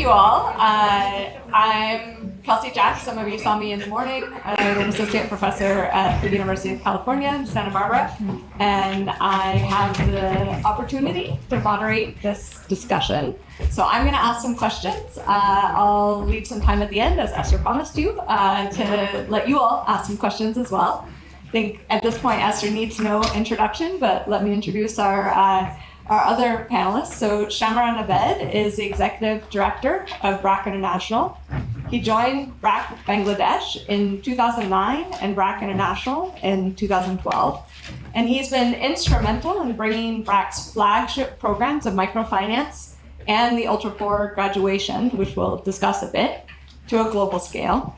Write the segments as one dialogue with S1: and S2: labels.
S1: you all. I'm Kelsey Jack. Some of you saw me in the morning. I'm an associate professor at the University of California in Santa Barbara, and I have the opportunity to moderate this discussion. So I'm going to ask some questions. I'll leave some time at the end, as Esther promised you, to let you all ask some questions as well. I think at this point, Esther needs no introduction, but let me introduce our other panelists. So Shameran Abed is the Executive Director of BRAC International. He joined BRAC Bangladesh in 2009 and BRAC International in 2012. And he's been instrumental in bringing BRAC's flagship programs of microfinance and the ultra-poor graduation, which we'll discuss a bit, to a global scale.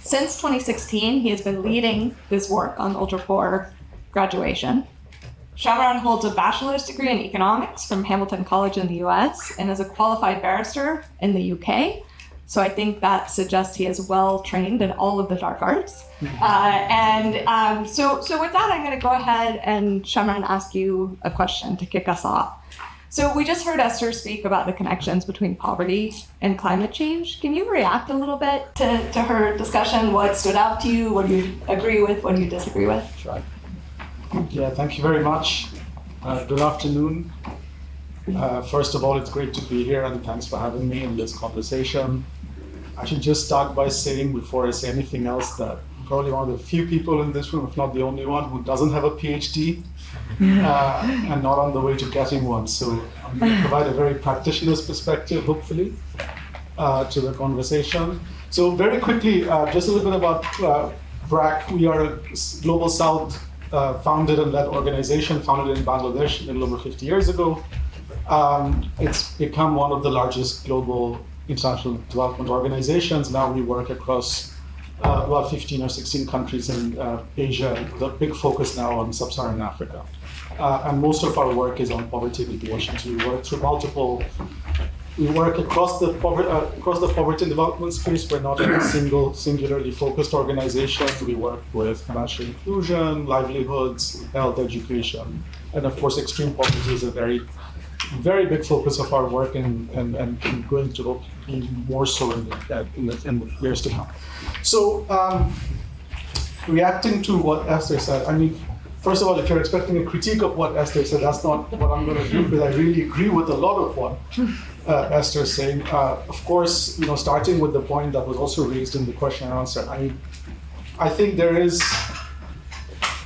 S1: Since 2016, he has been leading this work on ultra-poor graduation. Shameran holds a bachelor's degree in economics from Hamilton College in the US and is a qualified barrister in the UK. So I think that suggests he is well trained in all of the dark arts. So with that, I'm going to go ahead and Shameran ask you a question to kick us off. So we just heard Esther speak about the connections between poverty and climate change. Can you react a little bit to her discussion? What stood out to you? What do you agree with? What do you disagree with?
S2: Sure. Yeah, thank you very much. Good afternoon. First of all, it's great to be here and thanks for having me in this conversation. I should just start by saying, before I say anything else, that I'm probably one of the few people in this room, if not the only one, who doesn't have a PhD and not on the way to getting one. So I'm going to provide a very practitioner's perspective, hopefully, to the conversation. So very quickly, just a little bit about BRAC. We are a Global South founded and led organization, founded in Bangladesh a little over 50 years ago. It's become one of the largest global international development organizations. Now we work across about 15 or 16 countries in Asia, with a big focus now on sub-Saharan Africa. And most of our work is on poverty alleviation. So we work across the poverty and development space. We're not a singularly focused organization. We work with financial inclusion, livelihoods, health, education, and of course, extreme poverty is a very, very big focus of our work and going to be more so in the years to come. So, reacting to what Esther said, I mean, first of all, if you're expecting a critique of what Esther said, that's not what I'm going to do, because I really agree with a lot of what Esther is saying. Of course, starting with the point that was also raised in the question and answer, I think there is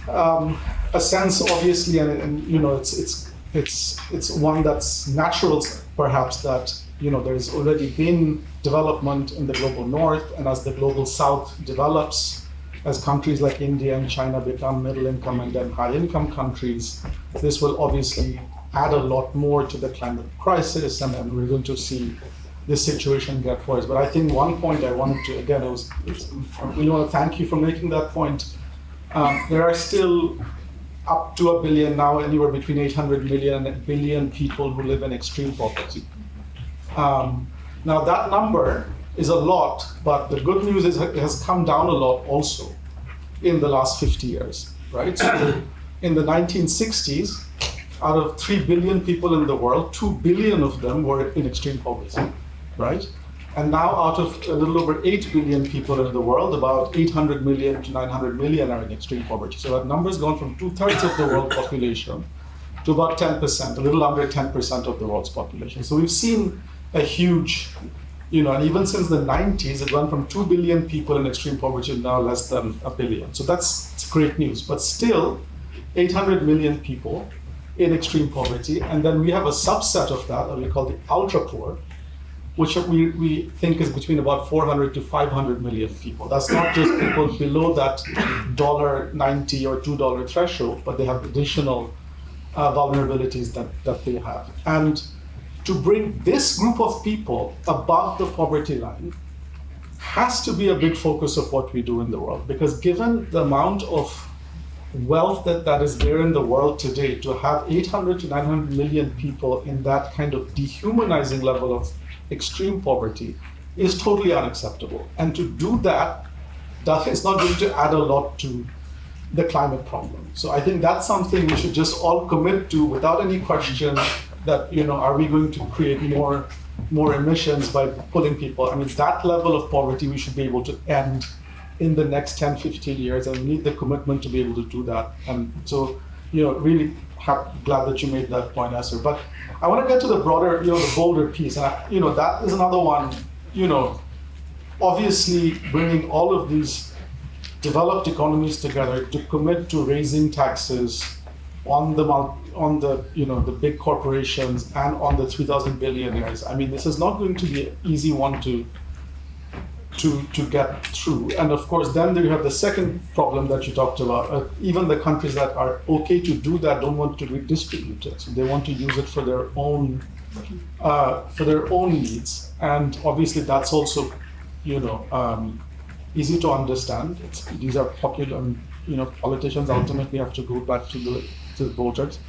S2: a sense, obviously, and it's one that's natural, perhaps, that there's already been development in the global north, and as the global south develops, as countries like India and China become middle income and then high income countries, this will obviously add a lot more to the climate crisis, and then we're going to see this situation get worse. But I think one point I wanted to, again, I really want to thank you for making that point. There are still up to 1 billion now, anywhere between 800 million and 1 billion people who live in extreme poverty. Now that number is a lot, but the good news is it has come down a lot also in the last 50 years, right? So in the 1960s, out of 3 billion people in the world, 2 billion of them were in extreme poverty, right? And now out of a little over 8 billion people in the world, about 800 million to 900 million are in extreme poverty. So that number's gone from 2/3 of the world population to about 10%, a little under 10% of the world's population. So we've seen a huge, and even since the 90s, it went from 2 billion people in extreme poverty to now less than 1 billion. So it's great news, but still 800 million people in extreme poverty. And then we have a subset of that we call the ultra poor, which we think is between about 400 to 500 million people. That's not just people below that $1.90 or $2 threshold, but they have additional vulnerabilities that they have. And to bring this group of people above the poverty line has to be a big focus of what we do in the world, because given the amount of wealth that is there in the world today, to have 800 to 900 million people in that kind of dehumanizing level of extreme poverty is totally unacceptable. And to do that is not going to add a lot to the climate problem. So I think that's something we should just all commit to without any question, that, are we going to create more more emissions by pulling people. I mean, that level of poverty we should be able to end in the next 10, 15 years, and we need the commitment to be able to do that. And so, really glad that you made that point, Esther. But I want to get to the broader, the bolder piece. And, that is another one, obviously bringing all of these developed economies together to commit to raising taxes on the big corporations and on the 3,000 billionaires. I mean, this is not going to be an easy one to get through. And of course, then you have the second problem that you talked about. Even the countries that are okay to do that don't want to redistribute it. So they want to use it for their own needs. And obviously, that's also, easy to understand. These are popular. Politicians ultimately have to go back to the voters.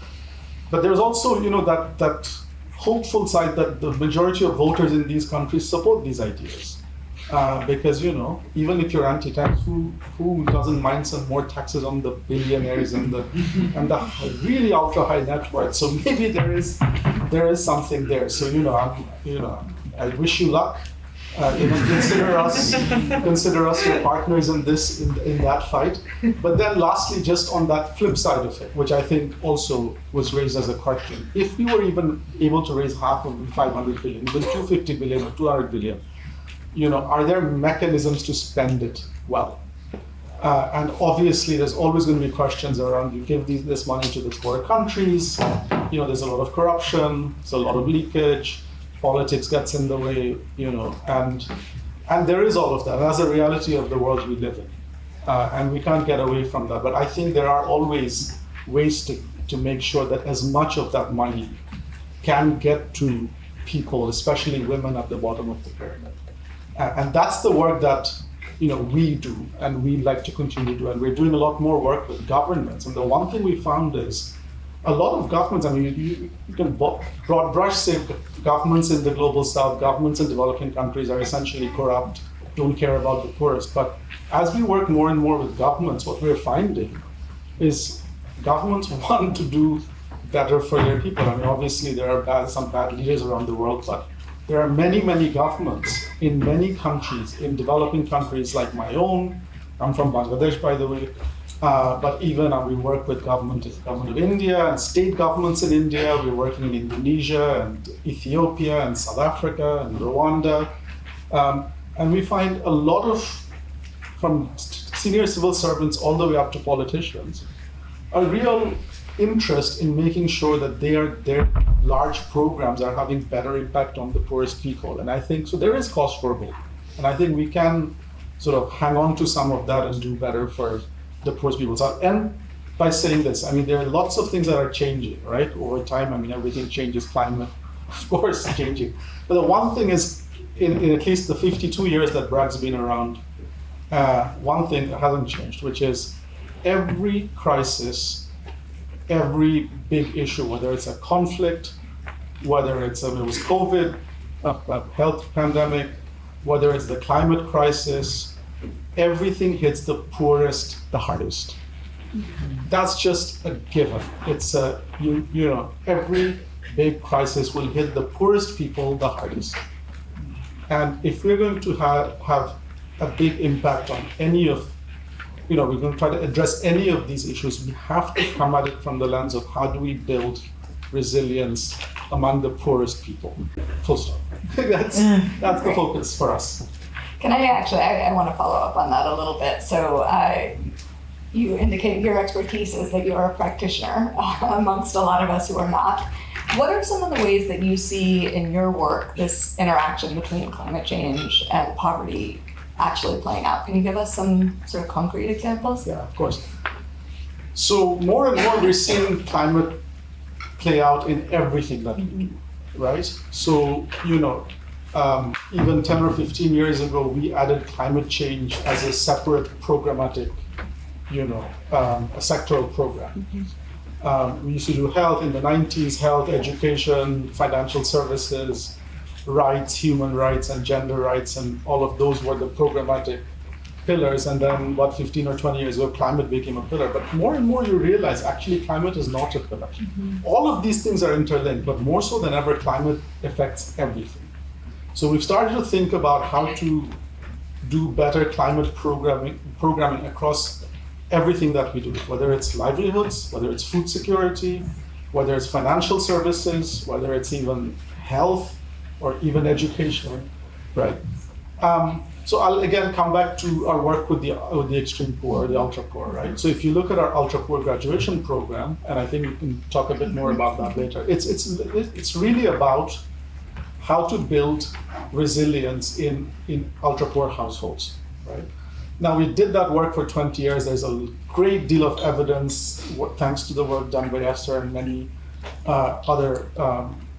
S2: But there's also, that hopeful side that the majority of voters in these countries support these ideas. Because, even if you're anti-tax, who doesn't mind some more taxes on the billionaires and the really ultra high net worth? So maybe there is something there. So, I wish you luck. Consider us your partners in that fight. But then lastly, just on that flip side of it, which I think also was raised as a question, if we were even able to raise half of 500 billion, even 250 billion or 200 billion, are there mechanisms to spend it well? And obviously, there's always going to be questions around, you give this money to the poor countries, there's a lot of corruption, there's a lot of leakage, politics gets in the way, and there is all of that. That's a reality of the world we live in. And we can't get away from that. But I think there are always ways to make sure that as much of that money can get to people, especially women at the bottom of the pyramid. And that's the work that we do, and we like to continue to do. And we're doing a lot more work with governments. And the one thing we found is a lot of governments, I mean, you can broad brush say governments in the global south, governments in developing countries are essentially corrupt, don't care about the poorest. But as we work more and more with governments, what we're finding is governments want to do better for their people. I mean, obviously there are some bad leaders around the world, but there are many, many governments in many countries, in developing countries like my own. I'm from Bangladesh, by the way. But even we work with government of India and state governments in India. We're working in Indonesia and Ethiopia and South Africa and Rwanda. And we find a lot of, from senior civil servants all the way up to politicians, a real interest in making sure that their large programs are having better impact on the poorest people. And I think, so there is cause for hope. And I think we can sort of hang on to some of that and do better for the poorest people. So, and by saying this, I mean, there are lots of things that are changing, right? Over time, I mean, everything changes, climate, of course, is changing. But the one thing is, in at least the 52 years that BRAC's been around, one thing that hasn't changed, which is every crisis, every big issue, whether it's a conflict, whether it was COVID, a health pandemic, whether it's the climate crisis, everything hits the poorest the hardest. That's just a given. It's every big crisis will hit the poorest people the hardest. And if we're going to have a big impact on any of, we're going to try to address any of these issues, we have to come at it from the lens of how do we build resilience among the poorest people. Full stop. That's the focus for us.
S1: Can I want to follow up on that a little bit. So you indicated your expertise is that you're a practitioner amongst a lot of us who are not. What are some of the ways that you see in your work this interaction between climate change and poverty actually playing out? Can you give us some sort of concrete examples?
S2: Yeah, of course. So more and more we're seeing climate play out in everything that we do, right? So, even 10 or 15 years ago, we added climate change as a separate programmatic, a sectoral program. We used to do health in the 90s, health, education, financial services, rights, human rights, and gender rights, and all of those were the programmatic pillars. And then about 15 or 20 years ago, climate became a pillar. But more and more you realize actually climate is not a pillar. All of these things are interlinked, but more so than ever, climate affects everything. So we've started to think about how to do better climate programming across everything that we do, whether it's livelihoods, whether it's food security, whether it's financial services, whether it's even health or even education, right? So I'll again come back to our work with the extreme poor, the ultra poor, right? So if you look at our ultra poor graduation program, and I think we can talk a bit more about that later, it's really about how to build resilience in ultra poor households, right? Now we did that work for 20 years. There's a great deal of evidence, thanks to the work done by Esther and many other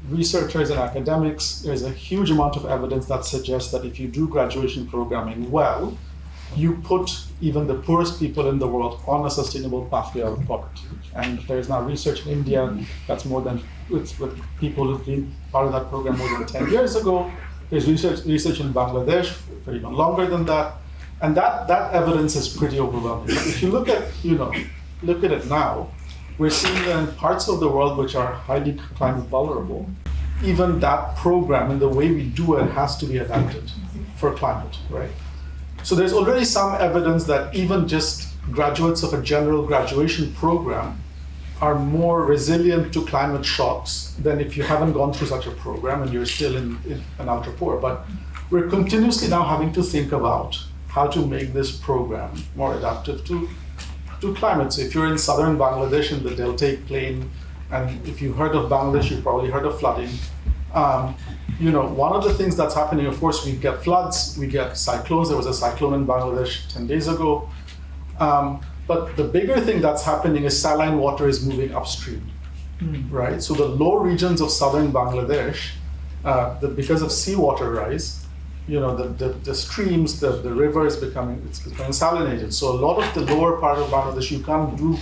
S2: researchers and academics. There's a huge amount of evidence that suggests that if you do graduation programming well, you put even the poorest people in the world on a sustainable pathway out of poverty. And there's now research in India that's with people who've been part of that program more than 10 years ago. There's research in Bangladesh for even longer than that. And that evidence is pretty overwhelming. But if you look at it now, we're seeing that in parts of the world which are highly climate vulnerable, even that program and the way we do it has to be adapted for climate, right? So there's already some evidence that even just graduates of a general graduation program are more resilient to climate shocks than if you haven't gone through such a program and you're still in an ultra poor. But we're continuously now having to think about how to make this program more adaptive to climate. So if you're in southern Bangladesh in the deltaic plain, and if you've heard of Bangladesh, you've probably heard of flooding. One of the things that's happening, of course, we get floods, we get cyclones. There was a cyclone in Bangladesh 10 days ago. But the bigger thing that's happening is saline water is moving upstream, right? So the low regions of southern Bangladesh, because of seawater rise, the streams, the rivers becoming salinated. So a lot of the lower part of Bangladesh, you can't do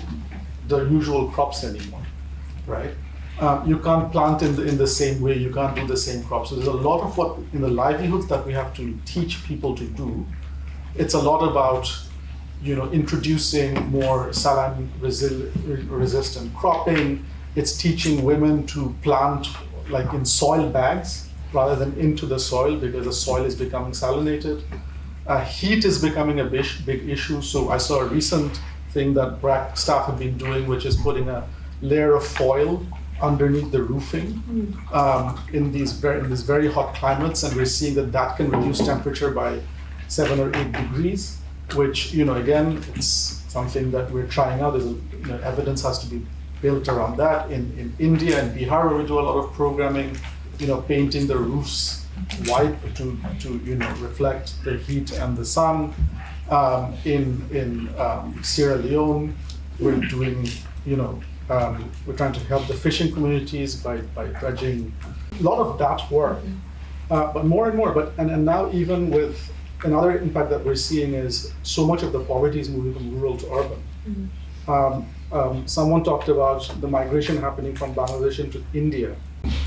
S2: the usual crops anymore, right? You can't plant in the same way, you can't do the same crops. So there's a lot of what in the livelihoods that we have to teach people to do. It's a lot about, introducing more saline resistant cropping. It's teaching women to plant like in soil bags rather than into the soil, because the soil is becoming salinated. Heat is becoming a big issue. So I saw a recent thing that BRAC staff have been doing, which is putting a layer of foil underneath the roofing in these very hot climates, and we're seeing that can reduce temperature by 7 or 8 degrees, which again, it's something that we're trying out. There's evidence has to be built around that. In India and Bihar, where we do a lot of programming, painting the roofs white to reflect the heat and the sun. In Sierra Leone, we're doing we're trying to help the fishing communities by dredging. A lot of that work, but more and more. And now even with another impact that we're seeing is so much of the poverty is moving from rural to urban. Someone talked about the migration happening from Bangladesh into India.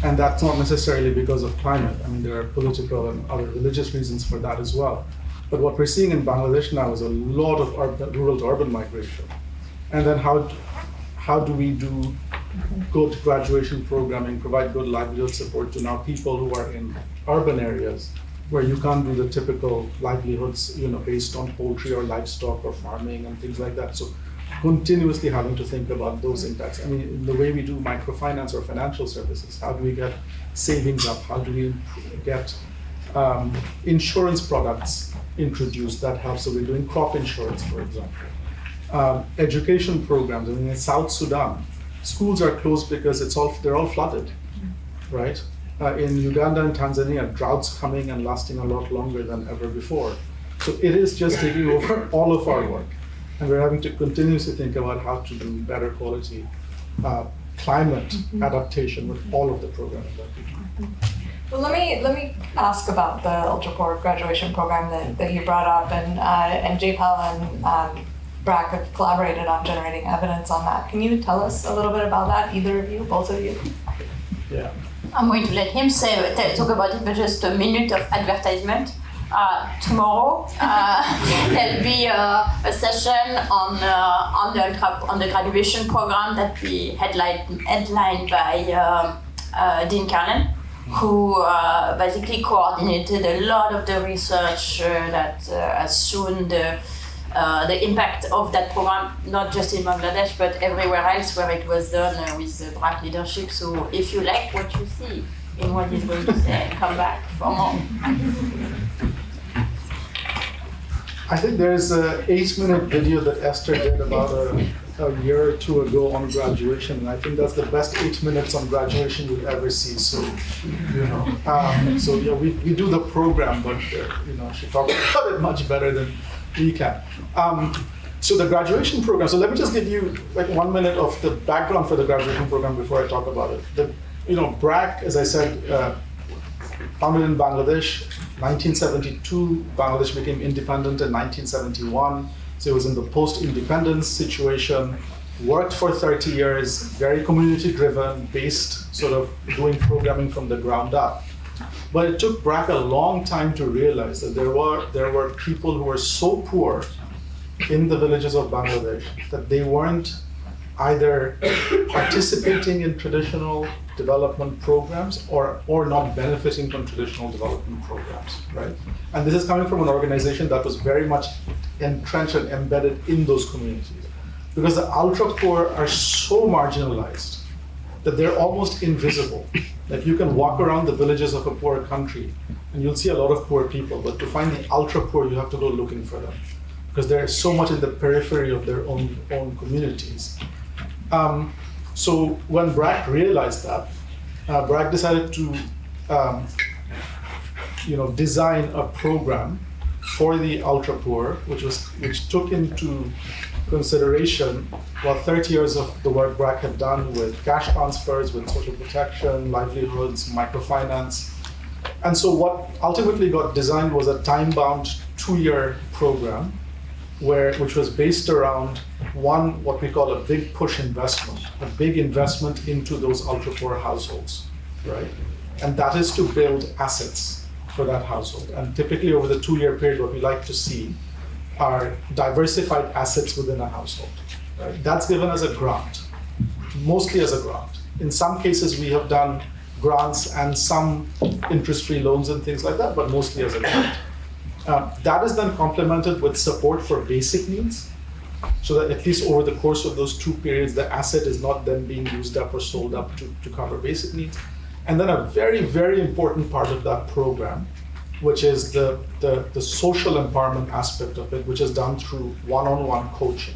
S2: And that's not necessarily because of climate. I mean, there are political and other religious reasons for that as well. But what we're seeing in Bangladesh now is a lot of rural to urban migration. And then how do we do good graduation programming, provide good livelihood support to now people who are in urban areas where you can't do the typical livelihoods, based on poultry or livestock or farming and things like that. So continuously having to think about those impacts. I mean, the way we do microfinance or financial services, how do we get savings up? How do we get insurance products introduced that help? So we're doing crop insurance, for example. Education programs. I mean, in South Sudan, schools are closed because they're all flooded, right? In Uganda and Tanzania, droughts coming and lasting a lot longer than ever before. So it is just taking over all of our work. And we're having to continuously think about how to do better quality climate adaptation with all of the programming that we do.
S1: Well, let me ask about the ultra poor graduation program that you brought up, and JPAL and BRAC have collaborated on generating evidence on that. Can you tell us a little bit about that, either of you, both of you?
S2: Yeah.
S3: I'm going to let him talk about it for just a minute of advertisement. Tomorrow there'll be a session on the graduation program that we headlined by Dean Carlin, who basically coordinated a lot of the research that has shown the impact of that program, not just in Bangladesh, but everywhere else where it was done with the BRAC leadership. So if you like what you see in what he's going to say, come back for more.
S2: I think there's an 8-minute video that Esther did about a year or two ago on graduation, and I think that's the best 8 minutes on graduation you'll ever see. So, we do the program, but she talks about it much better than we can. So the graduation program. So let me just give you like 1 minute of the background for the graduation program before I talk about it. BRAC, as I said, founded in Bangladesh. 1972, Bangladesh became independent in 1971. So it was in the post-independence situation, worked for 30 years, very community-driven, based, sort of doing programming from the ground up. But it took BRAC a long time to realize that there were people who were so poor in the villages of Bangladesh that they weren't either participating in traditional development programs or not benefiting from traditional development programs, right? And this is coming from an organization that was very much entrenched and embedded in those communities. Because the ultra poor are so marginalized that they're almost invisible. Like you can walk around the villages of a poor country and you'll see a lot of poor people, but to find the ultra poor, you have to go looking for them because they're so much in the periphery of their own communities. So when BRAC realized that, BRAC decided to design a program for the ultra poor, which took into consideration 30 years of the work BRAC had done with cash transfers, with social protection, livelihoods, microfinance. And so what ultimately got designed was a time-bound 2-year program which was based around what we call a big push investment, a big investment into those ultra poor households, right? And that is to build assets for that household. And typically over the 2-year period, what we like to see are diversified assets within a household, right? That's given as a grant, mostly as a grant. In some cases, we have done grants and some interest-free loans and things like that, but mostly as a grant. That is then complemented with support for basic needs, so that at least over the course of those 2 periods, the asset is not then being used up or sold up to cover basic needs. And then a very, very important part of that program, which is the social empowerment aspect of it, which is done through one-on-one coaching.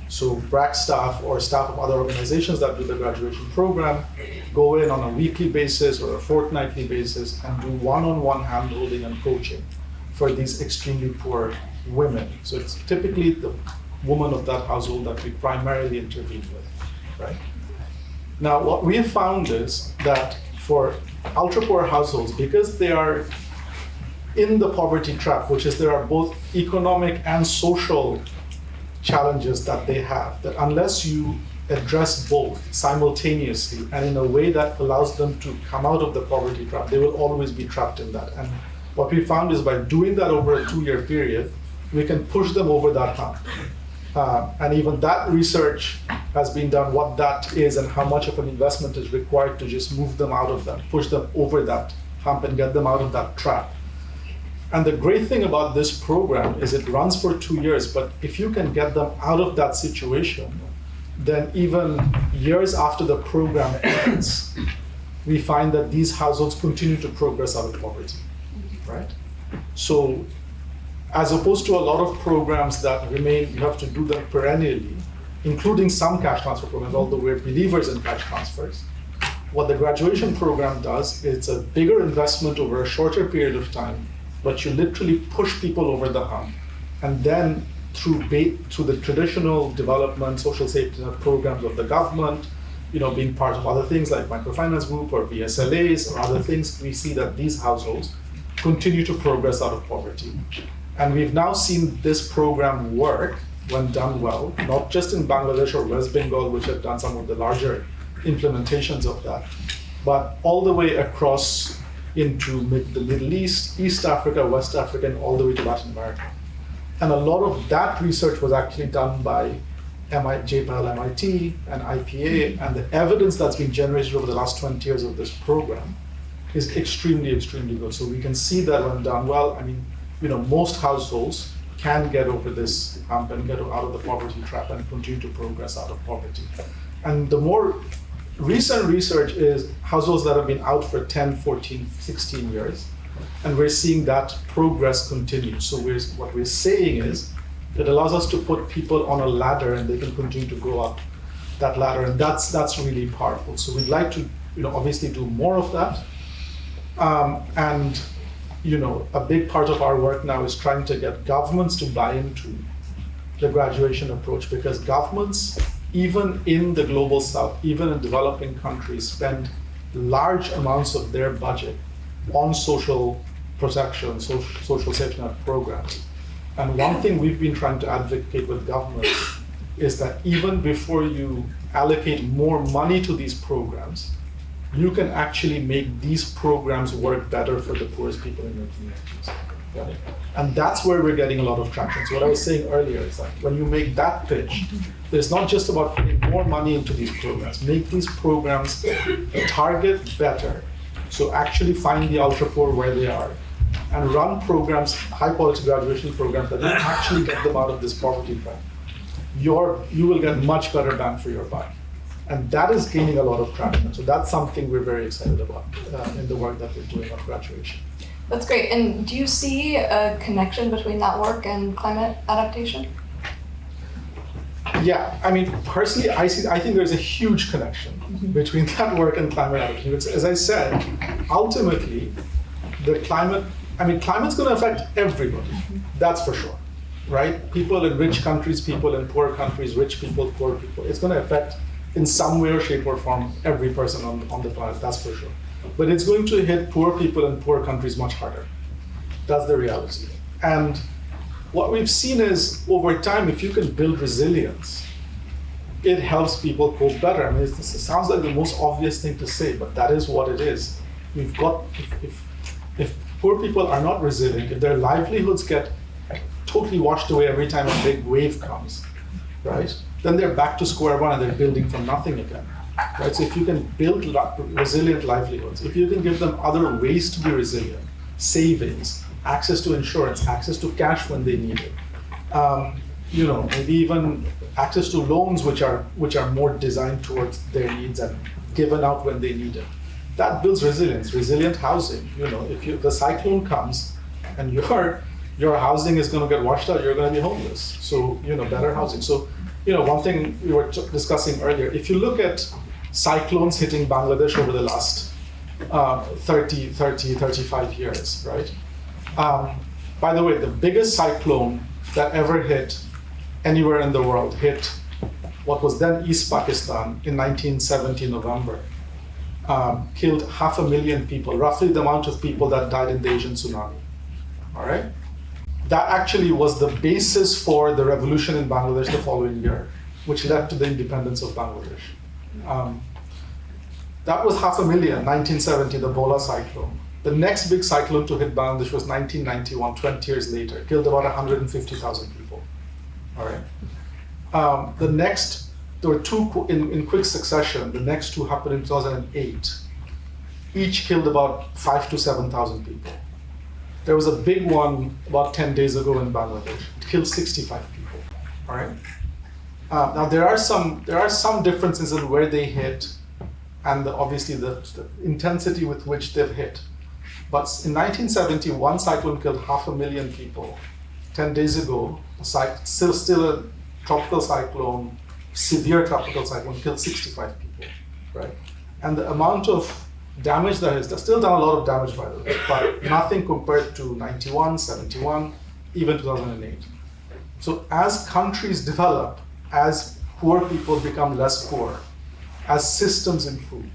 S2: So BRAC staff or staff of other organizations that do the graduation program go in on a weekly basis or a fortnightly basis and do one-on-one hand-holding and coaching for these extremely poor women. So it's typically the woman of that household that we primarily intervene with, right? Now, what we have found is that for ultra-poor households, because they are in the poverty trap, which is there are both economic and social challenges that they have, that unless you address both simultaneously and in a way that allows them to come out of the poverty trap, they will always be trapped in that. And what we found is by doing that over a 2-year period, we can push them over that hump. And even that research has been done, what that is and how much of an investment is required to just move them out of that, push them over that hump and get them out of that trap. And the great thing about this program is it runs for 2 years, but if you can get them out of that situation, then even years after the program ends, we find that these households continue to progress out of poverty, right? So as opposed to a lot of programs that remain, you have to do them perennially, including some cash transfer programs, although we're believers in cash transfers. What the graduation program does, it's a bigger investment over a shorter period of time, but you literally push people over the hump. And then through the traditional development, social safety net programs of the government, being part of other things like microfinance group or VSLAs or other things, we see that these households continue to progress out of poverty. And we've now seen this program work when done well, not just in Bangladesh or West Bengal, which have done some of the larger implementations of that, but all the way across into the Middle East, East Africa, West Africa, and all the way to Latin America. And a lot of that research was actually done by JPAL, MIT, and IPA, and the evidence that's been generated over the last 20 years of this program is extremely, extremely good. So we can see that when done well, I mean, most households can get over this hump and get out of the poverty trap and continue to progress out of poverty. And the more recent research is households that have been out for 10, 14, 16 years, and we're seeing that progress continue. So what we're saying is it allows us to put people on a ladder and they can continue to go up that ladder, and that's really powerful. So we'd like to obviously do more of that. And a big part of our work now is trying to get governments to buy into the graduation approach, because governments, even in the global south, even in developing countries, spend large amounts of their budget on social protection, social safety net programs. And one thing we've been trying to advocate with governments is that even before you allocate more money to these programs, you can actually make these programs work better for the poorest people in your communities. Right? And that's where we're getting a lot of traction. So what I was saying earlier is that when you make that pitch, it's not just about putting more money into these programs. Make these programs target better. So actually find the ultra poor where they are and run programs, high quality graduation programs that will actually get them out of this poverty trap. You will get much better bang for your buck. And that is gaining a lot of traction. So that's something we're very excited about in the work that we're doing on graduation.
S1: That's great. And do you see a connection between that work and climate adaptation?
S2: Yeah, I mean, personally, I think there's a huge connection between that work and climate adaptation. Because as I said, ultimately, climate's going to affect everybody. That's for sure, right? People in rich countries, people in poor countries, rich people, poor people. It's going to affect, in some way or shape or form, every person on the planet, that's for sure. But it's going to hit poor people in poor countries much harder. That's the reality. And what we've seen is, over time, if you can build resilience, it helps people cope better. I mean, it sounds like the most obvious thing to say, but that is what it is. We've got, if poor people are not resilient, if their livelihoods get totally washed away every time a big wave comes, right? Then they're back to square one and they're building from nothing again, right? So if you can build resilient livelihoods, if you can give them other ways to be resilient, savings, access to insurance, access to cash when they need it, maybe even access to loans which are more designed towards their needs and given out when they need it. That builds resilience, resilient housing. If the cyclone comes and your housing is going to get washed out, you're going to be homeless. So, better housing. So, one thing we were discussing earlier, if you look at cyclones hitting Bangladesh over the last 35 years, right? By the way, the biggest cyclone that ever hit anywhere in the world hit what was then East Pakistan in 1970 November. Killed 500,000 people, roughly the amount of people that died in the Asian tsunami. All right? That actually was the basis for the revolution in Bangladesh the following year, which led to the independence of Bangladesh. That was 500,000, 1970, the Bola cyclone. The next big cyclone to hit Bangladesh was 1991, 20 years later, killed about 150,000 people. All right. There were two in quick succession. The next two happened in 2008. Each killed about 5,000 to 7,000 people. There was a big one about 10 days ago in Bangladesh. It killed 65 people. All right. Now there are some differences in where they hit, and obviously the intensity with which they've hit. But in 1970, one cyclone killed 500,000 people. 10 days ago, still a tropical cyclone, severe tropical cyclone, killed 65 people, right? And the amount of damage there's still done a lot of damage, by the way, but nothing compared to 91, 71, even 2008. So as countries develop, as poor people become less poor, as systems improve,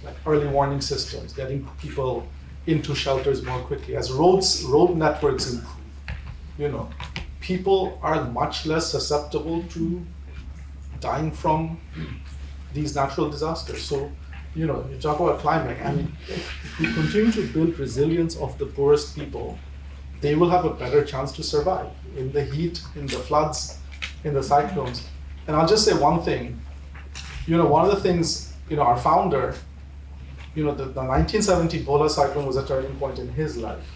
S2: like early warning systems, getting people into shelters more quickly, as road networks improve, people are much less susceptible to dying from these natural disasters. So, you talk about climate, I mean, if we continue to build resilience of the poorest people, they will have a better chance to survive in the heat, in the floods, in the cyclones. And I'll just say one thing, one of the things, our founder, the 1970 Ebola cyclone was a turning point in his life,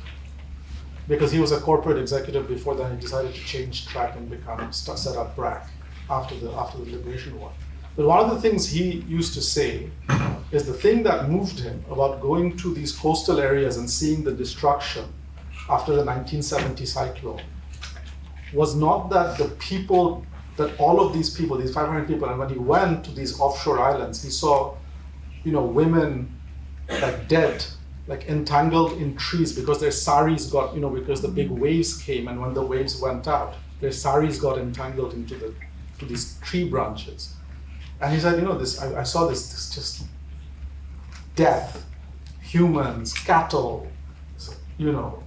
S2: because he was a corporate executive before then. He decided to change track and set up BRAC after the Liberation War. But one of the things he used to say is the thing that moved him about going to these coastal areas and seeing the destruction after the 1970 cyclone was not that the people, that all of these people, these 500 people, and when he went to these offshore islands, he saw, women like dead, like entangled in trees because their saris got, because the big waves came, and when the waves went out, their saris got entangled to these tree branches. And he said, I saw this just death, humans, cattle,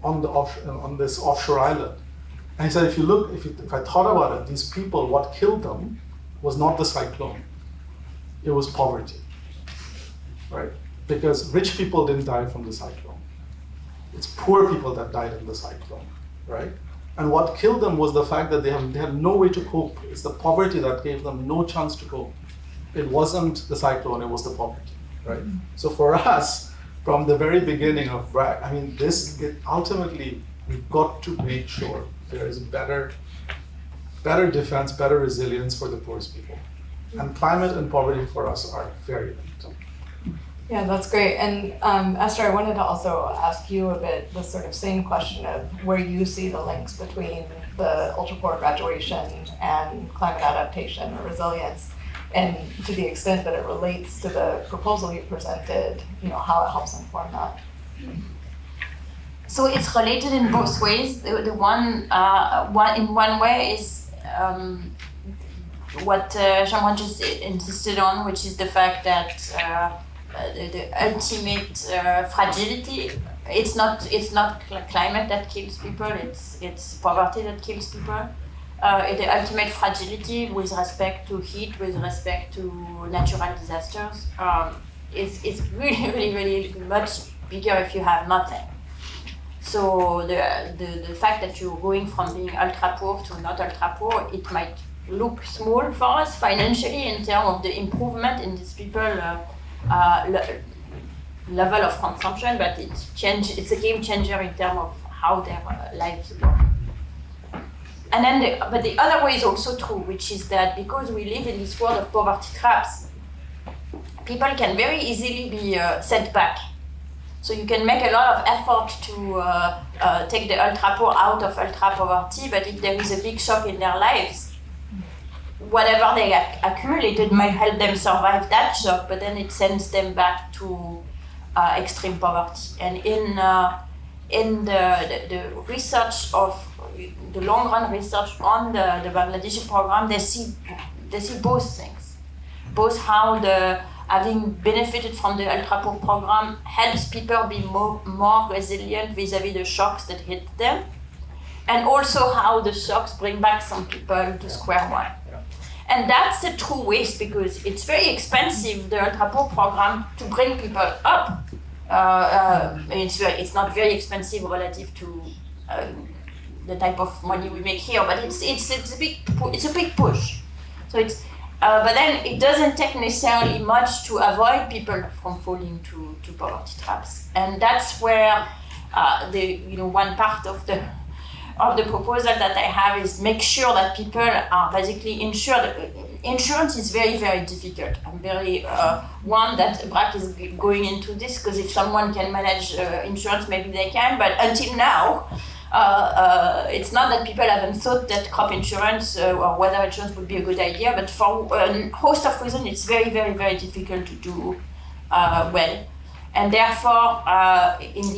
S2: on this offshore island. And he said, if I thought about it, these people, what killed them was not the cyclone, it was poverty, right? Because rich people didn't die from the cyclone. It's poor people that died in the cyclone, right? And what killed them was the fact that they had no way to cope. It's the poverty that gave them no chance to cope. It wasn't the cyclone, it was the poverty, right? So for us, from the very beginning of BRAC, ultimately, we've got to make sure there is better defense, better resilience for the poorest people. And climate and poverty for us are very linked.
S1: Yeah, that's great. And Esther, I wanted to also ask you a bit the sort of same question of where you see the links between the ultra-poor graduation and climate adaptation or resilience, and to the extent that it relates to the proposal you presented, how it helps inform that.
S3: So it's related in both ways. The one in one way is what Shameran just insisted on, which is the fact that the ultimate fragility. It's not climate that kills people. It's poverty that kills people. The ultimate fragility with respect to heat, with respect to natural disasters, is really, really, really much bigger if you have nothing. So the fact that you're going from being ultra poor to not ultra poor, it might look small for us financially in terms of the improvement in these people level of consumption, but it's a game changer in terms of how their lives go. And then but the other way is also true, which is that because we live in this world of poverty traps, people can very easily be sent back. So you can make a lot of effort to take the ultra poor out of ultra poverty, but if there is a big shock in their lives, whatever they accumulated might help them survive that shock, but then it sends them back to extreme poverty. And in the research of the long run research on the Bangladeshi program, they see both things, both how having benefited from the ultra poor program helps people be more resilient vis-a-vis the shocks that hit them, and also how the shocks bring back some people to square one. And that's a true waste, because it's very expensive, the ultra poor program, to bring people up. It's not very expensive relative to the type of money we make here, but it's a big push. So it's but then it doesn't take necessarily much to avoid people from falling to poverty traps, and that's where one part of the proposal that I have is make sure that people are basically insured. Insurance is very, very difficult. I'm very one that BRAC is going into this, because if someone can manage insurance, maybe they can. But until now, it's not that people haven't thought that crop insurance or weather insurance would be a good idea. But for a host of reasons, it's very, very, very difficult to do well. And therefore, in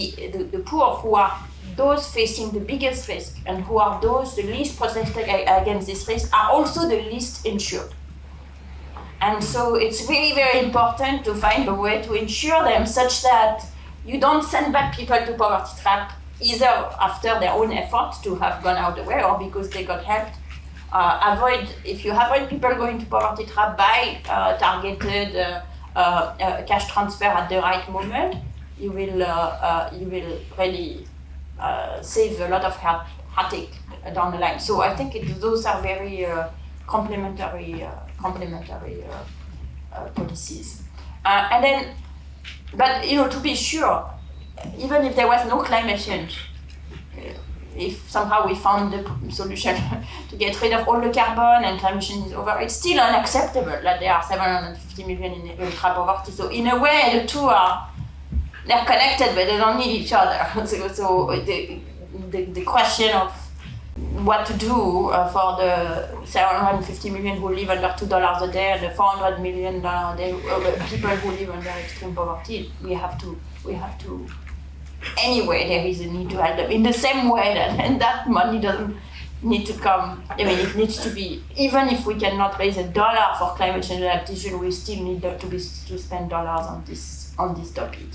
S3: the poor, who are those facing the biggest risk and who are those the least protected against this risk, are also the least insured. And so it's really very important to find a way to insure them such that you don't send back people to poverty trap either after their own efforts to have gone out the way or because they got helped. If you avoid people going to poverty trap by targeted cash transfer at the right moment, you will really save a lot of heartache down the line. So I think those are very complementary policies. And then but to be sure, even if there was no climate change, if somehow we found the solution to get rid of all the carbon and climate change is over, it's still unacceptable that there are 750 million in ultra poverty. So in a way, the two they're connected, but they don't need each other. So the question of what to do for the 750 million who live under $2 a day and the 400 million a day people who live under extreme poverty, we have to. Anyway, there is a need to help them in the same way that money doesn't need to come. I mean, it needs to be, even if we cannot raise $1 for climate change adaptation, we still need to spend dollars on this topic.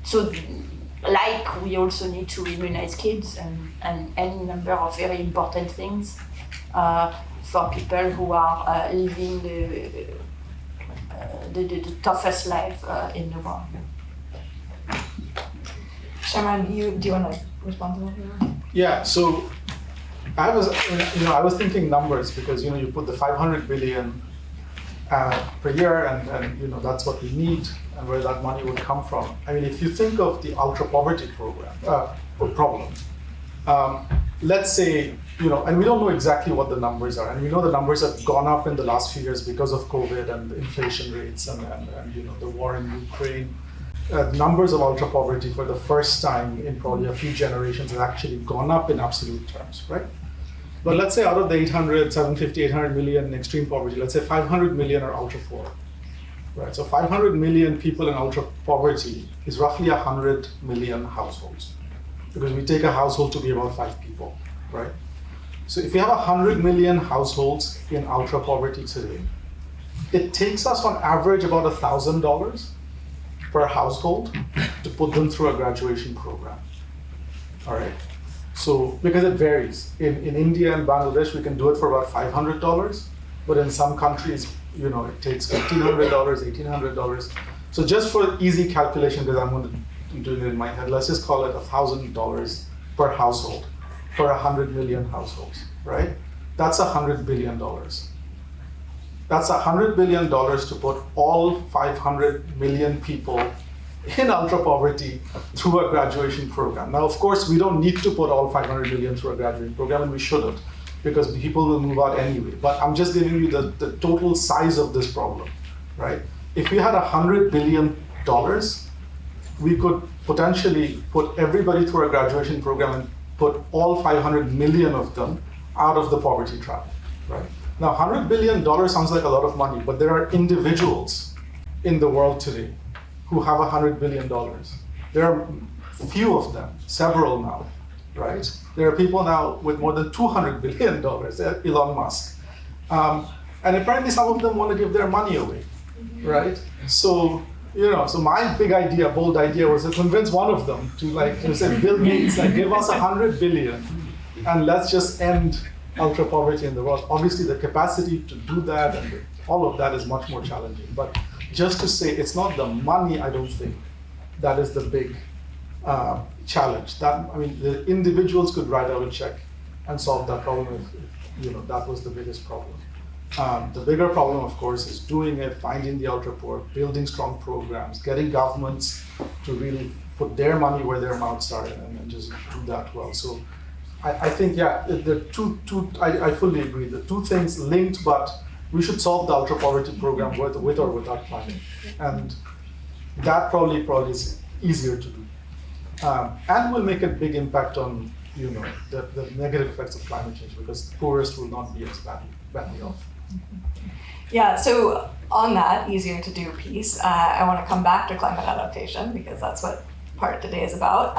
S3: So, like we also need to immunize kids and any number of very important things for people who are living the toughest life in the world.
S1: Shameran, do you want to respond to that?
S2: Yeah, so I was thinking numbers because you put the 500 billion per year and that's what we need and where that money would come from. I mean, if you think of the ultra poverty problem, let's say and we don't know exactly what the numbers are, and we know the numbers have gone up in the last few years because of COVID and the inflation rates and the war in Ukraine. Numbers of ultra poverty for the first time in probably a few generations have actually gone up in absolute terms, right? But let's say out of the 800 million in extreme poverty, let's say 500 million are ultra poor, right? So 500 million people in ultra poverty is roughly 100 million households, because we take a household to be about 5 people, right? So if you have 100 million households in ultra poverty today, it takes us on average about $1,000 per household to put them through a graduation program. All right. So because it varies. In India and Bangladesh, we can do it for about $500, but in some countries, it takes $1,500, $1,800. So just for easy calculation, because I'm doing it in my head, let's just call it $1,000 per household for 100 million households, right? That's $100 billion. That's $100 billion to put all 500 million people in ultra poverty through a graduation program. Now, of course, we don't need to put all 500 million through a graduation program, and we shouldn't, because people will move out anyway. But I'm just giving you the total size of this problem, right? If we had $100 billion, we could potentially put everybody through a graduation program and put all 500 million of them out of the poverty trap, right? Now, $100 billion sounds like a lot of money, but there are individuals in the world today who have $100 billion. There are few of them, several now, right? There are people now with more than $200 billion, Elon Musk. And apparently some of them want to give their money away, right? So, so my big idea, bold idea, was to convince one of them to say, Bill Gates, give us 100 billion and let's just end ultra poverty in the world. Obviously, the capacity to do that and all of that is much more challenging. But just to say, it's not the money, I don't think, that is the big challenge. The individuals could write out a check and solve that problem if that was the biggest problem. The bigger problem, of course, is doing it, finding the ultra poor, building strong programs, getting governments to really put their money where their mouths are and just do that well. So I think, I fully agree. The two things linked, but we should solve the ultra poverty program with or without climate. And that probably is easier to do. And will make a big impact on, the negative effects of climate change, because the poorest will not be as badly off.
S1: Yeah, so on that easier to do piece, I want to come back to climate adaptation, because that's what part of today is about.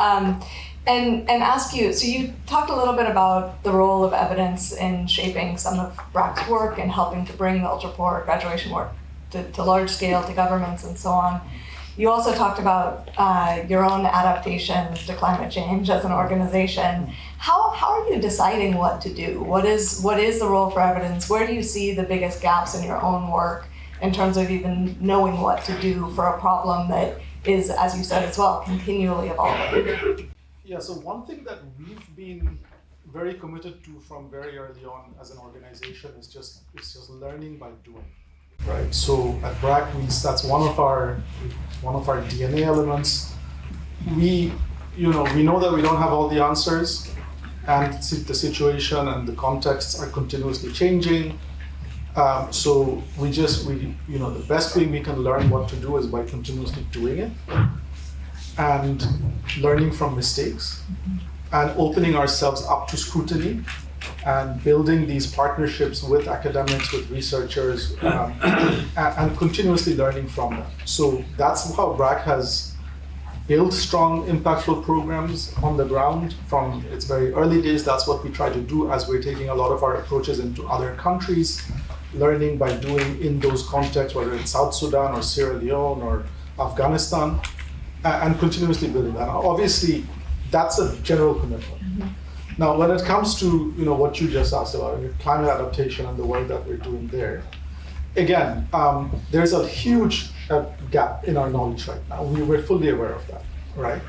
S1: And ask you, so you talked a little bit about the role of evidence in shaping some of BRAC's work and helping to bring the ultra-poor graduation work to large scale, to governments and so on. You also talked about your own adaptation to climate change as an organization. How are you deciding what to do? What is the role for evidence? Where do you see the biggest gaps in your own work in terms of even knowing what to do for a problem that is, as you said as well, continually evolving?
S2: Yeah, so one thing that we've been very committed to from very early on as an organization is just learning by doing. right? So at BRAC, that's one of our DNA elements. We know that we don't have all the answers, and the situation and the contexts are continuously changing. So the best way we can learn what to do is by continuously doing it and learning from mistakes and opening ourselves up to scrutiny and building these partnerships with academics, with researchers, and continuously learning from them. So that's how BRAC has build strong, impactful programs on the ground from its very early days. That's what we try to do as we're taking a lot of our approaches into other countries, learning by doing in those contexts, whether it's South Sudan or Sierra Leone or Afghanistan, and continuously building that. Obviously, that's a general commitment. Mm-hmm. Now, when it comes to what you just asked about, climate adaptation and the work that we're doing there, again, there's a huge gap in our knowledge right now. We're fully aware of that, right?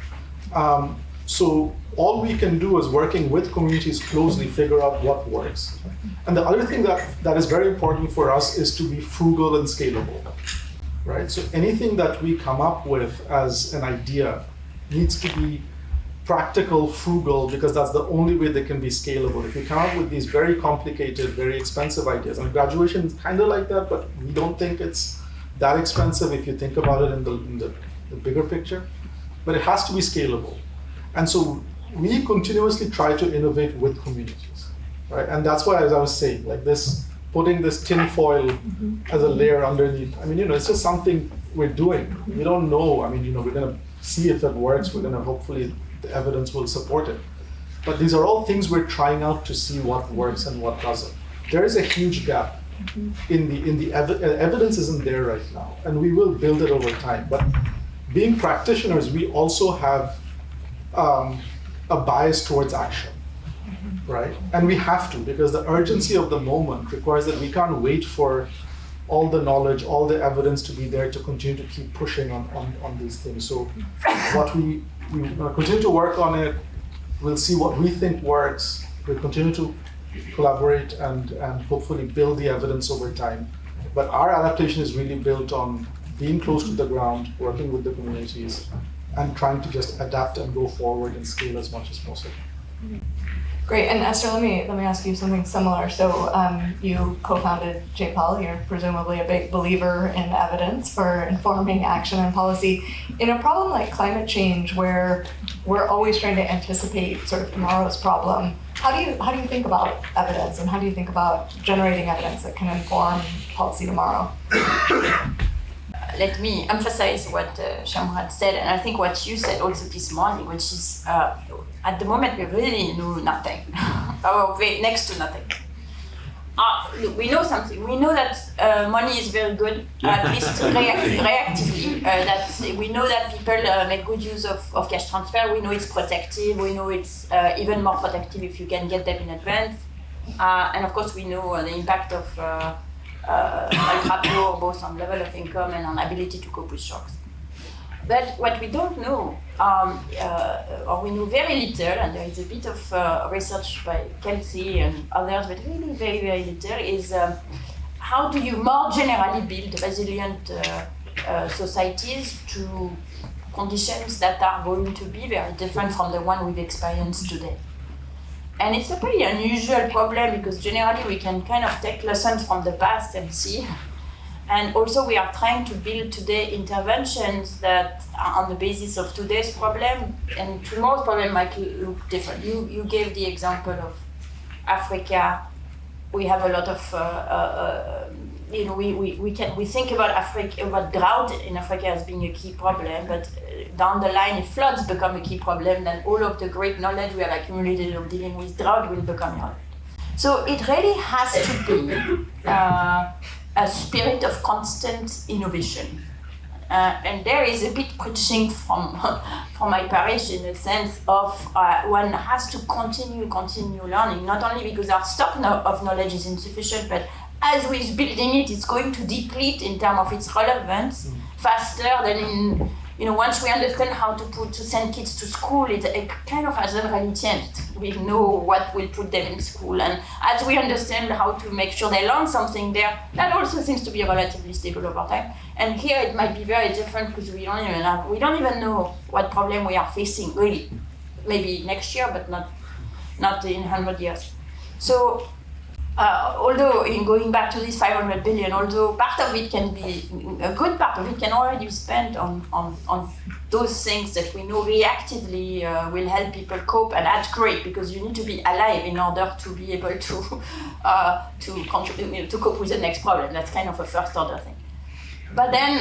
S2: So all we can do is working with communities closely, figure out what works. And the other thing that is very important for us is to be frugal and scalable, right? So anything that we come up with as an idea needs to be practical, frugal, because that's the only way they can be scalable. If you come up with these very complicated, very expensive ideas, and graduation is kind of like that, but we don't think it's that expensive if you think about it in the bigger picture, but it has to be scalable. And so we continuously try to innovate with communities, right? And that's why, as I was saying, like this, putting this tin foil as a layer underneath, it's just something we're doing. We don't know, we're gonna see if it works, we're gonna hopefully the evidence will support it. But these are all things we're trying out to see what works and what doesn't. There is a huge gap in the evidence isn't there right now, and we will build it over time. But being practitioners, we also have a bias towards action, right? And we have to, because the urgency of the moment requires that we can't wait for all the knowledge, all the evidence to be there to continue to keep pushing on these things. So what we continue to work on it, we'll see what we think works, we'll continue to collaborate and hopefully build the evidence over time. But our adaptation is really built on being close to the ground, working with the communities, and trying to just adapt and go forward and scale as much as possible.
S1: Great, and Esther, let me ask you something similar. So you co-founded JPOL. You're presumably a big believer in evidence for informing action and policy. In a problem like climate change, where we're always trying to anticipate sort of tomorrow's problem, how do you think about evidence, and how do you think about generating evidence that can inform policy tomorrow?
S3: Let me emphasize what Shameran said, and I think what you said also this morning, which is at the moment we really know nothing, or next to nothing. We know something. We know that money is very good, at least reactively. That we know that people make good use of cash transfer. We know it's protective. We know it's even more protective if you can get them in advance. And of course, we know the impact of ultra-poor, both on level of income and on ability to cope with shocks. But what we don't know, or we know very little, and there is a bit of research by Kelsey and others, but really very, very little, is how do you more generally build resilient societies to conditions that are going to be very different from the one we've experienced today. And it's a pretty unusual problem because generally we can kind of take lessons from the past and see. And also we are trying to build today interventions that are on the basis of today's problem, and tomorrow's problem might look different. You gave the example of Africa. We have a lot of, we think about Africa, about drought in Africa as being a key problem, but down the line, if floods become a key problem, then all of the great knowledge we have accumulated of dealing with drought will become irrelevant. So it really has to be a spirit of constant innovation. And there is a bit preaching from my parish in the sense of one has to continue learning, not only because our stock of knowledge is insufficient, but as we're building it, it's going to deplete in terms of its relevance faster than in once we understand how to send kids to school, it kind of hasn't really changed. We know what will put them in school, and as we understand how to make sure they learn something there, that also seems to be relatively stable over time. And here it might be very different because we don't even know what problem we are facing really. Maybe next year, but not in 100 years. So. Although in going back to this 500 billion, although part of it can be, a good part of it can already be spent on those things that we know reactively will help people cope, and that's great because you need to be alive in order to be able to cope with the next problem. That's kind of a first order thing. But then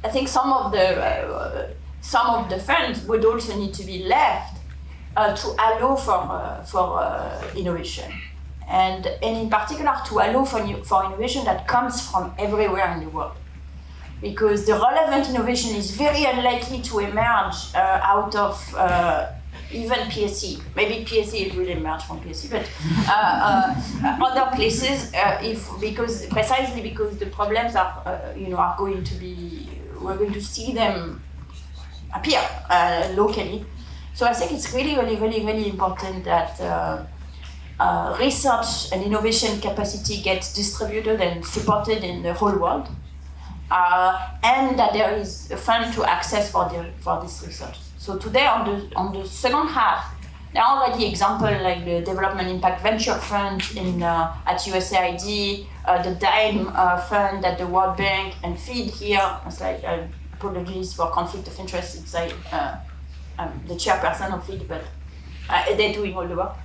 S3: I think some of the funds would also need to be left to allow for innovation, and in particular to allow for innovation that comes from everywhere in the world, because the relevant innovation is very unlikely to emerge out of even PSE. Maybe PSE will emerge from PSE, but other places, precisely because the problems are going to be, we're going to see them appear locally. So I think it's really, really, really, really important that research and innovation capacity gets distributed and supported in the whole world, and that there is a fund to access for this research. So today on the second half, there are already examples like the Development Impact Venture Fund at USAID, the DIME fund at the World Bank, and FEED here. It's like, apologies for conflict of interest. It's like I'm the chairperson of it, but they're doing all the work,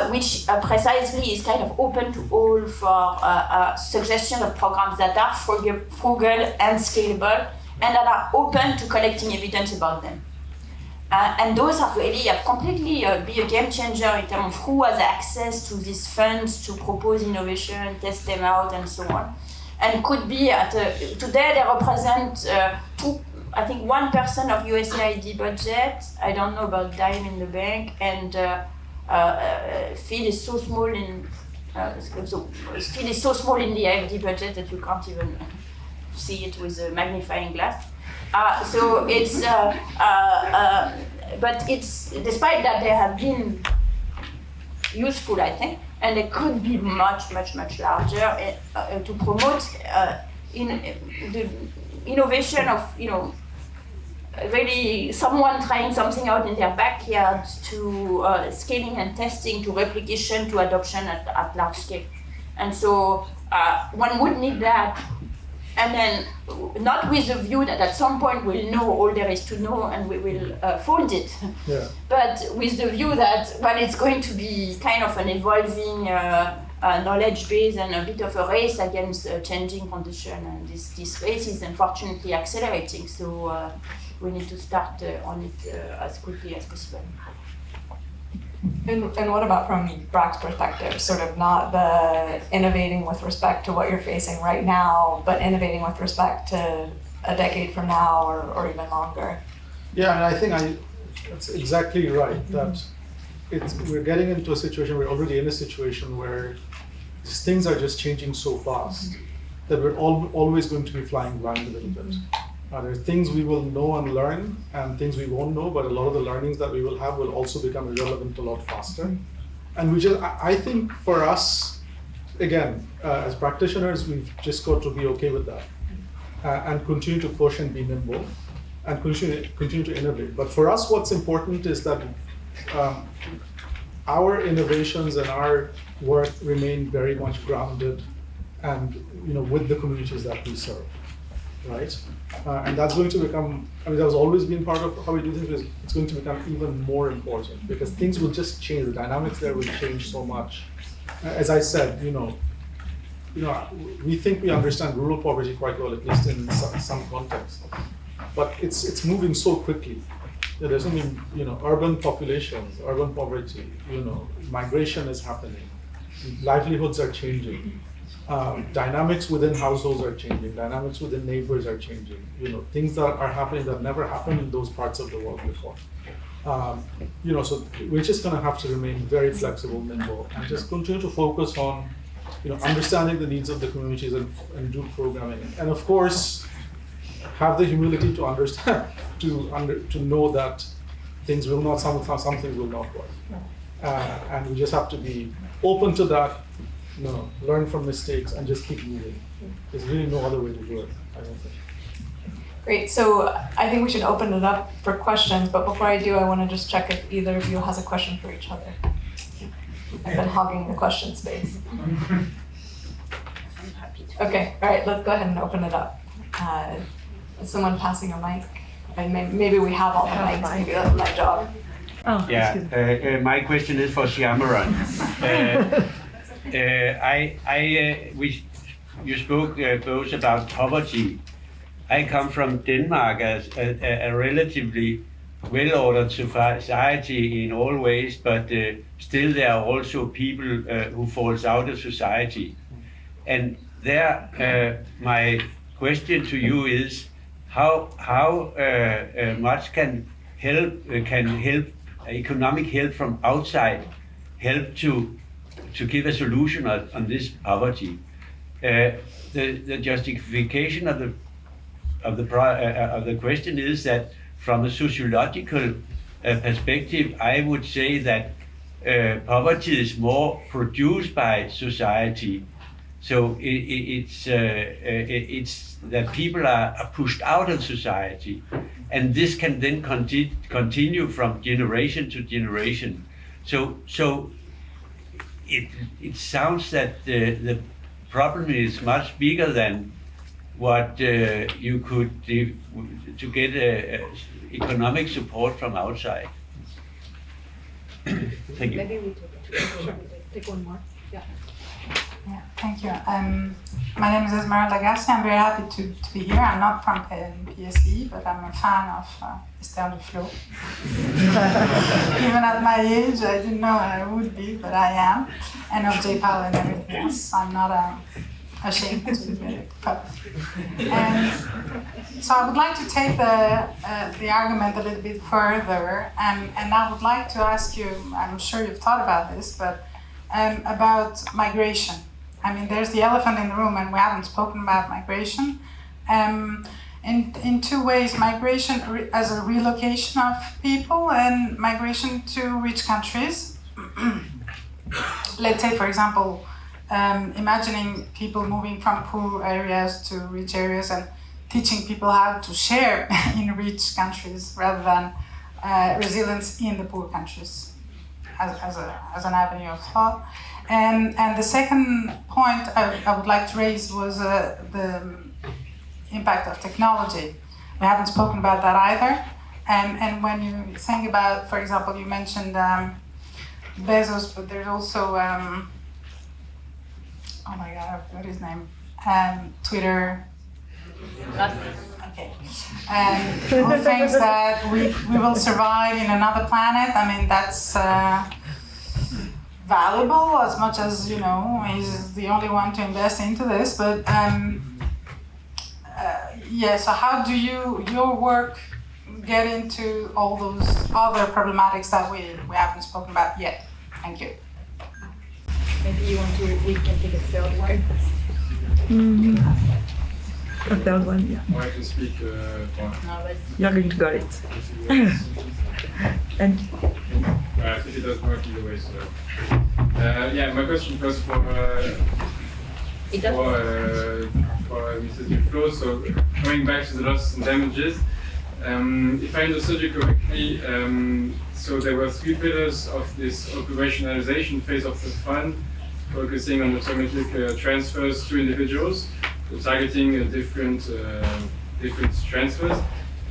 S3: which precisely is kind of open to all for suggestion of programs that are frugal and scalable, and that are open to collecting evidence about them. And those are really completely be a game changer in terms of who has access to these funds to propose innovation, test them out, and so on. And could be today they represent 1% of USAID budget. I don't know about DIME in the bank, and FEED is so small in FEED is so small in the IFD budget that you can't even see it with a magnifying glass. So it's but it's despite that they have been useful, I think, and they could be much larger to promote in the innovation of really someone trying something out in their backyard to scaling and testing to replication to adoption at large scale. And so one would need that, and then not with the view that at some point we'll know all there is to know and we will fold it, but with the view that it's going to be kind of an evolving knowledge base and a bit of a race against changing conditions, and this race is unfortunately accelerating, so we need to start on it as quickly as possible.
S1: And what about from BRAC's perspective, sort of not the innovating with respect to what you're facing right now, but innovating with respect to a decade from now or even longer?
S2: Yeah, and I think that's exactly right, that we're getting into a situation, we're already in a situation where these things are just changing so fast that we're always going to be flying blind a little bit. There are things we will know and learn and things we won't know, but a lot of the learnings that we will have will also become irrelevant a lot faster. And I think for us, again, as practitioners, we've just got to be okay with that and continue to push and be nimble and continue to innovate. But for us, what's important is that our innovations and our work remain very much grounded and with the communities that we serve, right? And that's going to become, that has always been part of how we do things, it's going to become even more important because things will just change, the dynamics there will change so much. As I said, we think we understand rural poverty quite well, at least in some context, but it's moving so quickly. There's only, urban populations, urban poverty, migration is happening, livelihoods are changing. Dynamics within households are changing, dynamics within neighbors are changing, things that are happening that never happened in those parts of the world before. So we're just gonna have to remain very flexible, nimble, and just continue to focus on understanding the needs of the communities and do programming. And of course, have the humility to understand, to know that things will not, some things will not work. And we just have to be open to that, learn from mistakes and just keep moving. There's really no other way to do it, I don't think.
S1: Great, so I think we should open it up for questions, but before I do, I want to just check if either of you has a question for each other. I've been hogging the question space. Okay, all right, let's go ahead and open it up. Is someone passing a mic? And maybe we have all the mics, maybe that's my job.
S4: Oh, yeah, my question is for Shameran. You spoke both about poverty. I come from Denmark as a relatively well-ordered society in all ways, but still there are also people who falls out of society. And there, my question to you is, how much can economic help from outside help to give a solution on this poverty? The justification of the question is that from a sociological perspective, I would say that poverty is more produced by society. So it's that people are pushed out of society, and this can then continue from generation to generation. So it sounds that the problem is much bigger than what you could do to get economic support from outside. Thank you.
S1: Maybe we take one more. Yeah.
S5: Yeah, thank you. My name is Esther Duflo. I'm very happy to be here. I'm not from PSE, but I'm a fan of Esther Duflo. Even at my age, I didn't know I would be, but I am. And of J-Power and everything else. I'm not ashamed to admit it. And so I would like to take the argument a little bit further, and I would like to ask you, I'm sure you've thought about this, but about migration. I mean, there's the elephant in the room, and we haven't spoken about migration. In two ways, migration as a relocation of people and migration to rich countries. Let's say, for example, imagining people moving from poor areas to rich areas and teaching people how to share in rich countries rather than resilience in the poor countries as an avenue of thought. And the second point I would like to raise was the impact of technology. We haven't spoken about that either. And when you think about, for example, you mentioned Bezos, but there's also, oh my God, what is his name? Twitter. Okay. And who thinks that we will survive in another planet? I mean, that's valuable as much as, he's the only one to invest into this. But yeah, so how do your work get into all those other problematics that we haven't spoken about yet? Thank you.
S1: Maybe we can take a third one.
S6: A third one, yeah.
S7: I can speak.
S6: You're going to got it. And
S7: I think it does work either way. So, yeah, my question was for Mrs. Duflo. So, going back to the losses and damages, if I understood you correctly, so there were three pillars of this operationalization phase of the fund, focusing on automatic transfers to individuals, so targeting different transfers.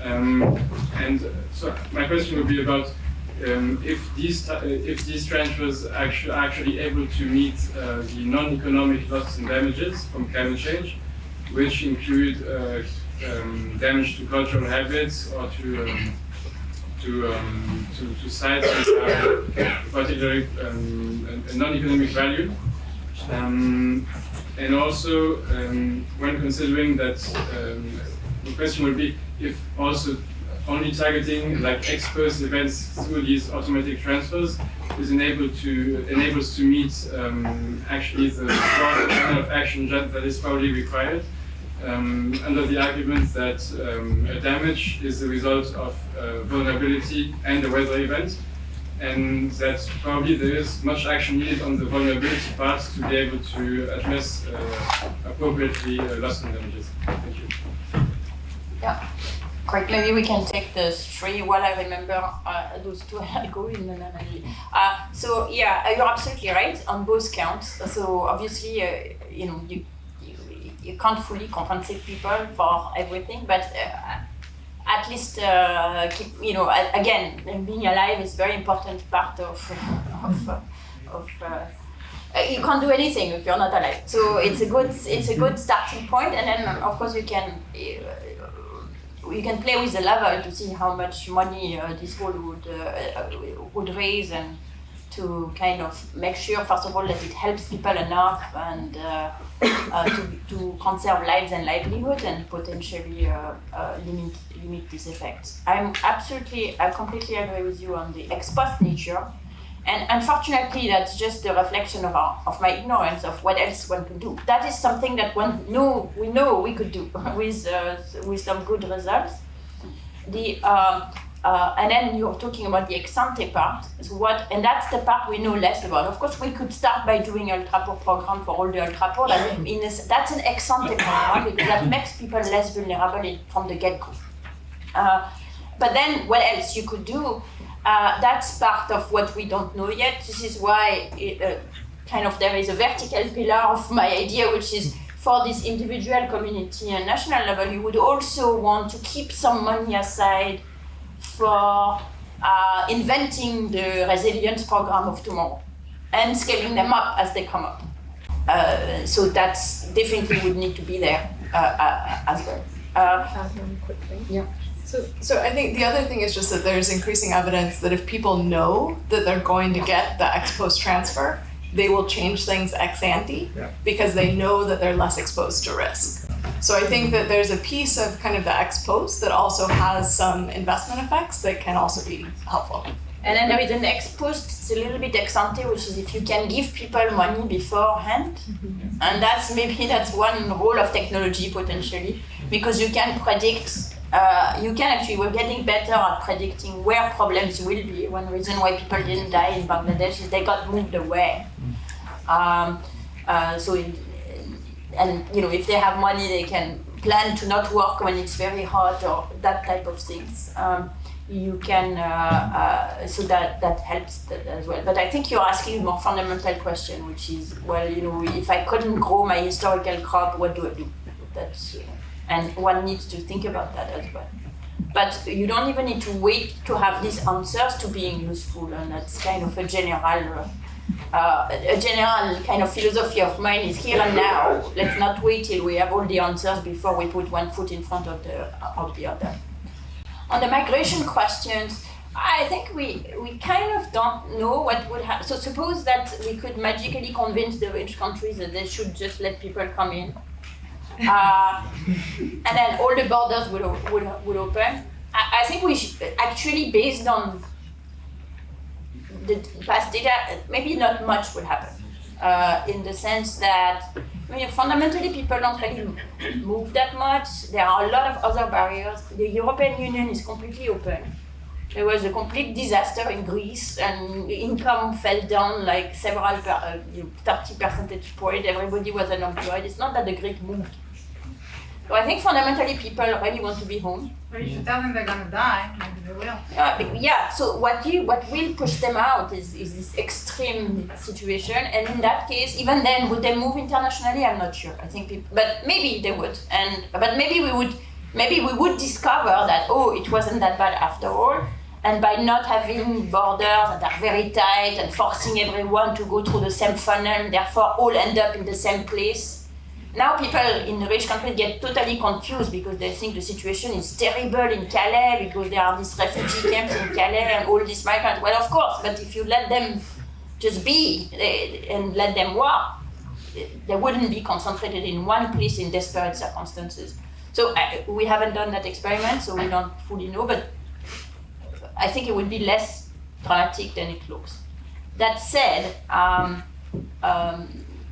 S7: And so my question would be about if these transfers are actually able to meet the non-economic losses and damages from climate change, which include damage to cultural habits or to sites which are particularly a non-economic value. And also, when considering that, the question would be if also only targeting like ex-post events through these automatic transfers is enables to meet actually the broad kind of action that is probably required under the argument that damage is the result of vulnerability and a weather event, and that probably there is much action needed on the vulnerability part to be able to address appropriately loss and damages. Thank you.
S3: Yeah, great. Maybe we can take the three while I remember those two I go in and then so yeah, you're absolutely right on both counts. So obviously, you can't fully compensate people for everything, but at least keep, again, being alive is very important part of you can't do anything if you're not alive. So it's a good starting point, and then of course you can play with the level to see how much money this whole would raise, and to kind of make sure, first of all, that it helps people enough and to conserve lives and livelihood, and potentially limit these effects. I completely agree with you on the ex-post nature, and unfortunately, that's just a reflection of my ignorance of what else one could do. That is something that we know we could do with some good results. And then you're talking about the ex-ante part. And that's the part we know less about. Of course, we could start by doing ultra-poor program for all the ultra-poor. That's an ex-ante program because that makes people less vulnerable from the get-go. But then what else you could do? That's part of what we don't know yet. This is why there is a vertical pillar of my idea, which is for this individual, community, and national level, you would also want to keep some money aside for inventing the resilience program of tomorrow and scaling them up as they come up. So that's definitely would need to be there as well.
S6: One quick thing.
S3: Yeah.
S1: So I think the other thing is just that there's increasing evidence that if people know that they're going to get the ex-post transfer, they will change things ex-ante because they know that they're less exposed to risk. So I think that there's a piece of kind of the ex-post that also has some investment effects that can also be helpful.
S3: And then there is an ex-post, it's a little bit ex-ante, which is if you can give people money beforehand. And that's one role of technology potentially, because you can predict, we're getting better at predicting where problems will be. One reason why people didn't die in Bangladesh is they got moved away. If they have money, they can plan to not work when it's very hot or that type of things. You can, so that helps as well. But I think you're asking a more fundamental question, which is, if I couldn't grow my historical crop, what do I do? And one needs to think about that as well. But you don't even need to wait to have these answers to being useful, and that's kind of a general kind of philosophy of mine is here and now. Let's not wait till we have all the answers before we put one foot in front of the other. On the migration questions, I think we kind of don't know what would happen. So suppose that we could magically convince the rich countries that they should just let people come in. And then all the borders would open. I think we should actually, based on the past data, maybe not much would happen. In the sense that, fundamentally people don't really move that much. There are a lot of other barriers. The European Union is completely open. There was a complete disaster in Greece, and income fell down like several 30 percentage points. Everybody was unemployed. It's not that the Greek moved. So I think fundamentally people really want to be home.
S5: But if you tell them they're gonna die, maybe they will.
S3: Yeah. So what will push them out is this extreme situation, and in that case, even then, would they move internationally? I'm not sure. I think but maybe they would, but maybe we would discover that it wasn't that bad after all. And by not having borders that are very tight and forcing everyone to go through the same funnel, therefore all end up in the same place. Now people in the rich countries get totally confused because they think the situation is terrible in Calais because there are these refugee camps in Calais and all these migrants. Well, of course, but if you let them just be and let them work, they wouldn't be concentrated in one place in desperate circumstances. So we haven't done that experiment, so we don't fully know, but I think it would be less dramatic than it looks. That said,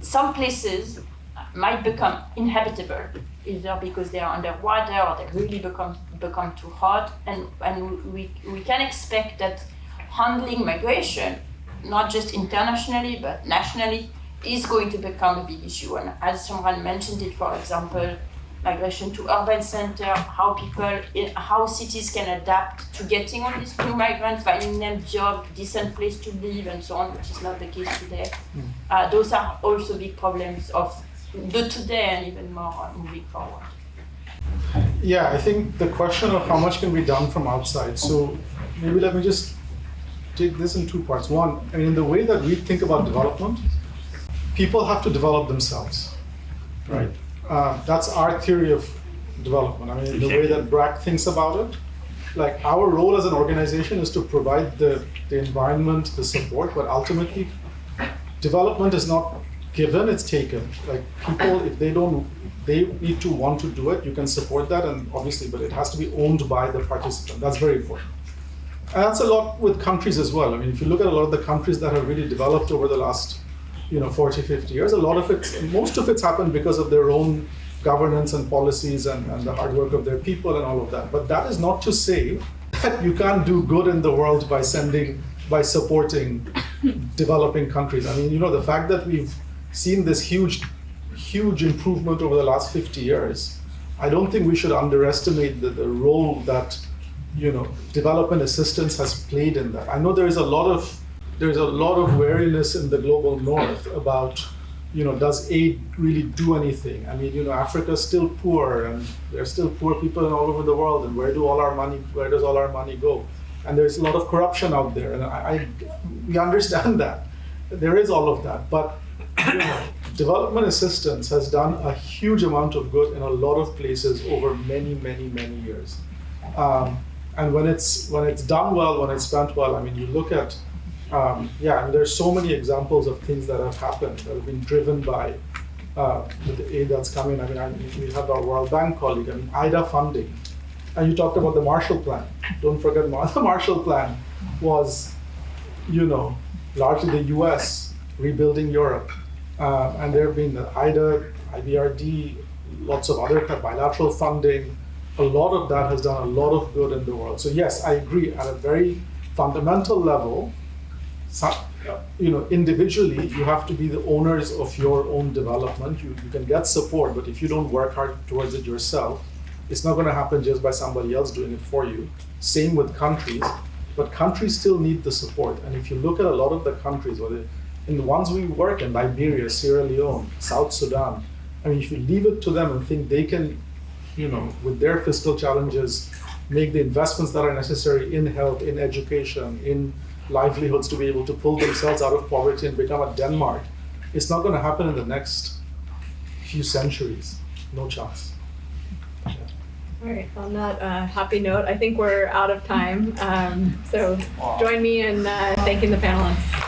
S3: some places might become inhabitable, either because they are underwater or they really become too hot, and we can expect that handling migration, not just internationally but nationally, is going to become a big issue. And as Shameran mentioned it, for example, migration to urban center, how cities can adapt to getting on these new migrants, finding them job, decent place to live, and so on, which is not the case today. Those are also big problems of the today and even more moving forward.
S2: Yeah, I think the question of how much can be done from outside. So maybe let me just take this in two parts. One, I mean, in the way that we think about development, people have to develop themselves, right? That's our theory of development. I mean, the way that BRAC thinks about it, like our role as an organization is to provide the environment, the support, but ultimately development is not given, it's taken. Like people, if they need to want to do it, you can support that, and obviously, but it has to be owned by the participant. That's very important. And that's a lot with countries as well. I mean, if you look at a lot of the countries that have really developed over the last 40, 50 years, most of it's happened because of their own governance and policies and the hard work of their people and all of that. But that is not to say that you can't do good in the world by supporting developing countries. I mean, the fact that we've seen this huge improvement over the last 50 years, I don't think we should underestimate the role that, development assistance has played in that. I know there's a lot of wariness in the global north about, does aid really do anything? I mean, Africa's still poor, and there's still poor people all over the world, and where does all our money go? And there's a lot of corruption out there, and we understand that. There is all of that, but development assistance has done a huge amount of good in a lot of places over many, many, many years. And when it's done well, when it's spent well, I mean, you look at, and there's so many examples of things that have happened that have been driven by the aid that's coming. I mean, we have our World Bank colleague, I mean, IDA funding. And you talked about the Marshall Plan. Don't forget, the Marshall Plan was, largely the US rebuilding Europe. And there have been the IDA, IBRD, lots of other bilateral funding. A lot of that has done a lot of good in the world. So yes, I agree, at a very fundamental level, individually, you have to be the owners of your own development. You can get support, but if you don't work hard towards it yourself, it's not going to happen just by somebody else doing it for you. Same with countries, but countries still need the support. And if you look at a lot of the countries, in the ones we work in, Liberia, Sierra Leone, South Sudan, I mean, if you leave it to them and think they can, with their fiscal challenges, make the investments that are necessary in health, in education, in livelihoods to be able to pull themselves out of poverty and become a Denmark, it's not going to happen in the next few centuries. No chance. Yeah.
S1: All right, on that happy note, I think we're out of time. So join me in thanking the panelists.